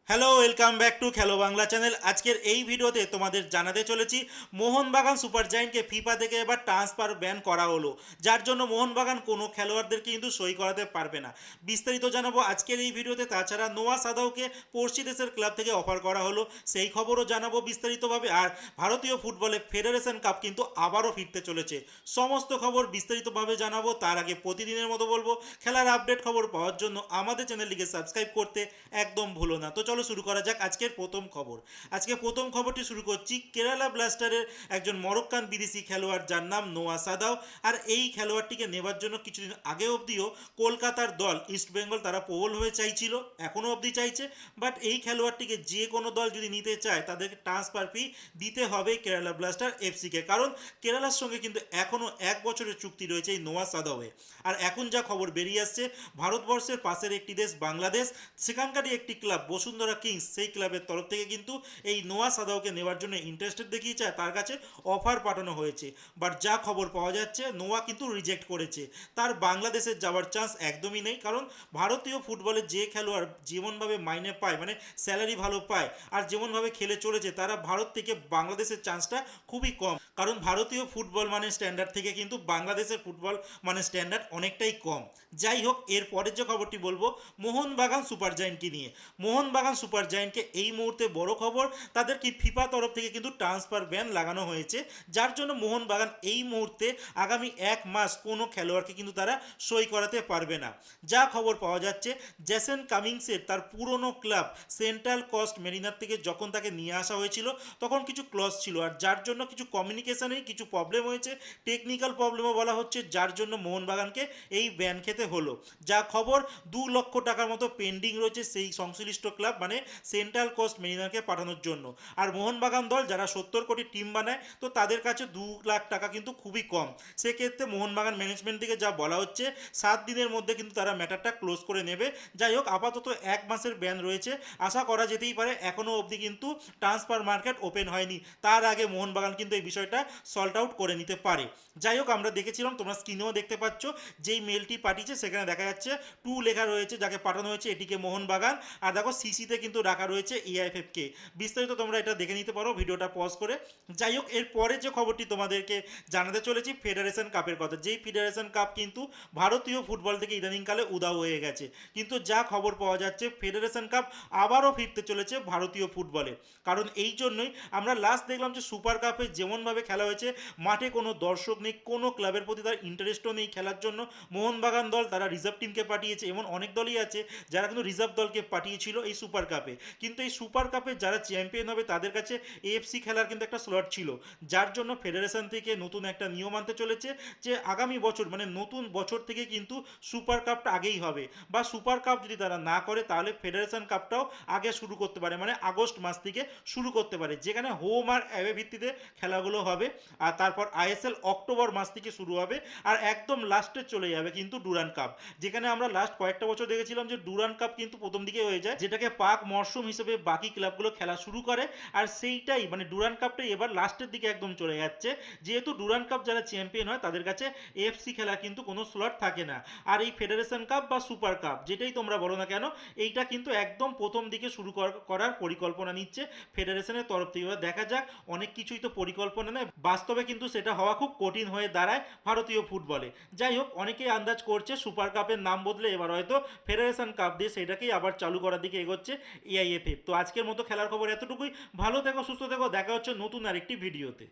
Hello, welcome back to খেলো Bangla channel. আজকের এই ভিডিওতে তোমাদের জানাতে চলেছি মোহনবাগান সুপার জায়েন্টকে ফিফা থেকে এবার ট্রান্সফার ব্যান করা হলো, যার জন্য মোহনবাগান কোনো খেলোয়াড়দেরকে কিন্তু সই করাতে পারবে না। বিস্তারিত জানাবো আজকের এই ভিডিওতে। তাছাড়া নোয়া সাদাওকে পর্তুগিজের ক্লাব থেকে অফার করা হলো, সেই খবরও জানাবো বিস্তারিতভাবে। আর ভারতীয় ফুটবলে ফেডারেশন কাপ কিন্তু আবারও ফিরতে চলেছে, সমস্ত খবর বিস্তারিতভাবে জানাবো। তার আগে প্রতিদিনের মতো বলবো, খেলার আপডেট খবর পাওয়ার জন্য আমাদের চ্যানেলটিকে সাবস্ক্রাইব করতে একদম ভুলো না। তো চলো শুরু করা যাক আজকের প্রথম খবর। আজকে প্রথম খবরটি শুরু করছি কেরালা ব্লাস্টারের একজন মরক্কান বিদেশি খেলোয়াড়, যার নাম নোয়া সাদাও। আর এই খেলোয়াড়টিকে নেবার জন্য কিছুদিন আগে অবধিও কলকাতার দল ইস্টবেঙ্গল তারা প্রবল হয়ে চাইছিল, এখনও অবধি চাইছে। বাট এই খেলোয়াড়টিকে যে কোনো দল যদি নিতে চায় তাদেরকে ট্রান্সফার ফি দিতে হবে কেরালা ব্লাস্টার এফসিকে, কারণ কেরালার সঙ্গে কিন্তু এখনও 1 বছরের চুক্তি রয়েছে এই নোয়া সাদাওয়ে। আর এখন যা খবর বেরিয়ে আসছে, ভারতবর্ষের পাশের একটি দেশ বাংলাদেশ, সেখানকারই একটি ক্লাব বসুন্ধরা কিংস, সেই ক্লাবের তরফ থেকে কিন্তু এই নোয়া সাদাওকে নেওয়ার জন্য ইন্টারেস্টেড দেখিয়েছে, তার কাছে অফার পাঠানো হয়েছে। বাট যা খবর পাওয়া যাচ্ছে, নোয়া কিন্তু রিজেক্ট করেছে। তার বাংলাদেশে যাওয়ার চান্স একদমই নেই, কারণ ভারতীয় ফুটবলে যে খেলোয়াড় যেমনভাবে মাইনে পায়, মানে স্যালারি ভালো পায়, আর যেমনভাবে খেলে চলেছে, তারা ভারত থেকে বাংলাদেশের চান্সটা খুবই কম। কারণ ভারতীয় ফুটবল মানে স্ট্যান্ডার্ড থেকে কিন্তু বাংলাদেশের ফুটবল মানে স্ট্যান্ডার্ড অনেকটাই কম। যাই হোক, এর পরের যে খবরটি বলবো মোহনবাগান সুপার জায়েন্টকে নিয়ে। মোহনবাগান সুপার জায়েন্টকে এই মুহূর্তে বড় খবর, তাদের কি ফিফা তরফ থেকে কিন্তু ট্রান্সফার ব্যান লাগানো হয়েছে, যার জন্য মোহনবাগান এই মুহূর্তে আগামী 1 মাস কোনো খেলোয়াড়কে কিন্তু তারা সই করাতে পারবে না। যা খবর পাওয়া যাচ্ছে, জেসন কামিংসের তার পুরনো ক্লাব সেন্ট্রাল কোস্ট মেরিনার থেকে যখন তাকে নিয়ে আসা হয়েছিল, তখন কিছু ক্লজ ছিল, আর যার জন্য কিছু কমিউনিকেশনে কিছু প্রবলেম হয়েছে, টেকনিক্যাল প্রবলেমও বলা হচ্ছে, যার জন্য মোহনবাগানকে এই ব্যান খেতে হলো। যা খবর, 2 লক্ষ টাকার মতো পেন্ডিং রয়েছে সেই সংশ্লিষ্ট ক্লাব মানে সেন্ট্রাল কোস্ট মেরিনারকে পাঠানোর জন্য। আর মোহনবাগান দল যারা 70 কোটি টিম বানায়, তো তাদের কাছে 2 লাখ টাকা কিন্তু খুবই কম। সেক্ষেত্রে মোহনবাগান ম্যানেজমেন্ট থেকে যা বলা হচ্ছে, 7 দিনের মধ্যে কিন্তু তারা ম্যাটারটা ক্লোজ করে নেবে। যাই হোক, আপাতত 1 মাসের ব্যান রয়েছে, আশা করা যেতেই পারে। এখনও অবধি কিন্তু ট্রান্সফার মার্কেট ওপেন হয়নি, তার আগে মোহনবাগান কিন্তু এই বিষয়টা সল্ট আউট করে নিতে পারে। যাই হোক, আমরা দেখেছিলাম, তোমরা স্ক্রিনেও দেখতে পাচ্ছ, যেই মেলটি পাঠিয়েছে সেখানে দেখা যাচ্ছে 2 লেখা রয়েছে, যাকে পাঠানো হয়েছে এটিকে মোহনবাগান। আর দেখো সিসিতে কিন্তু রাখা রয়েছে এআইএফএফকে। বিস্তারিত তোমরা এটা দেখে নিতে পারো ভিডিওটা পজ করে। যাই হোক, এর পরে যে খবরটি তোমাদেরকে জানাতে চলেছি ফেডারেশন কাপের কথা। যেই ফেডারেশন কাপ কিন্তু ভারতীয় ফুটবল থেকে ইদানিংকালে উধাও হয়ে গেছে, কিন্তু যা খবর পাওয়া যাচ্ছে ফেডারেশন কাপ আবারও ফিরতে চলেছে ভারতীয় ফুটবলে। কারণ এই জন্যই আমরা লাস্ট দেখলাম যে সুপার কাপে যেমনভাবে খেলা হয়েছে, মাঠে কোনো দর্শক নেই, কোনো ক্লাবের প্রতি তার ইন্টারেস্টও নেই খেলার জন্য। মোহনবাগান দল তারা রিজার্ভ টিমকে পাঠিয়েছে, এমন অনেক দলই আছে যারা কিন্তু রিজার্ভ দলকে পাঠিয়েছিল এই সুপার কাপে। কিন্তু এই সুপার কাপে যারা চ্যাম্পিয়ন হবে তাদের কাছে এএফসি খেলার কিন্তু একটা স্লট ছিল, যার জন্য ফেডারেশন থেকে নতুন একটা নিয়ম আনতে চলেছে যে আগামী বছর মানে নতুন বছর থেকে কিন্তু সুপার কাপটা আগেই হবে, বা সুপার কাপ যদি তারা না করে তাহলে ফেডারেশন কাপটাও আগে শুরু করতে পারে, মানে আগস্ট মাস থেকে শুরু করতে পারে, যেখানে হোম আর অ্যাওয়ে ভিত্তিতে খেলাগুলো হবে। আর তারপর আইএসএল অক্টোবর মাস থেকে শুরু হবে, আর একদম লাস্টে চলে যাবে কিন্তু ডুরান্ড কাপ, যেখানে আমরা লাস্ট কয়েকটা বছর দেখেছিলাম যে ডুরান্ড কাপ কিন্তু প্রথম দিকে হয়ে যায়, যেটাকে পাক মরশুম হিসেবে বাকি ক্লাবগুলো খেলা শুরু করে। আর সেইটাই মানে ডুরান্ড কাপটাই এবার লাস্টের দিকে একদম চলে যাচ্ছে, যেহেতু ডুরান্ড কাপ যারা চ্যাম্পিয়ন হয় তাদের কাছে এএফসি খেলার কিন্তু কোনো স্লট থাকে না। আর এই ফেডারেশন কাপ বা সুপার কাপ যেটাই তোমরা বলো না কেন, এইটা কিন্তু একদম প্রথম দিকে শুরু করার পরিকল্পনা নিচ্ছে ফেডারেশনের তরফ থেকে। দেখা যাক, অনেক কিছুই তো পরিকল্পনা নেয়, বাস্তবে কিন্তু সেটা হওয়া খুব কঠিন হয়ে দাঁড়ায় ভারতীয় ফুটবলে। যাই হোক, অনেকেই আন্দাজ করছে সুপার কাপের নাম বদলে এবার হয়তো ফেডারেশন কাপ দিয়ে সেটাকেই আবার চালু করার দিকে এগোচ্ছে এআইএফএফ। তো আজকের মতো খেলার খবর এতটুকুই। ভালো থেকো, সুস্থ থেকো, দেখা হচ্ছে নতুন আরেকটি ভিডিওতে।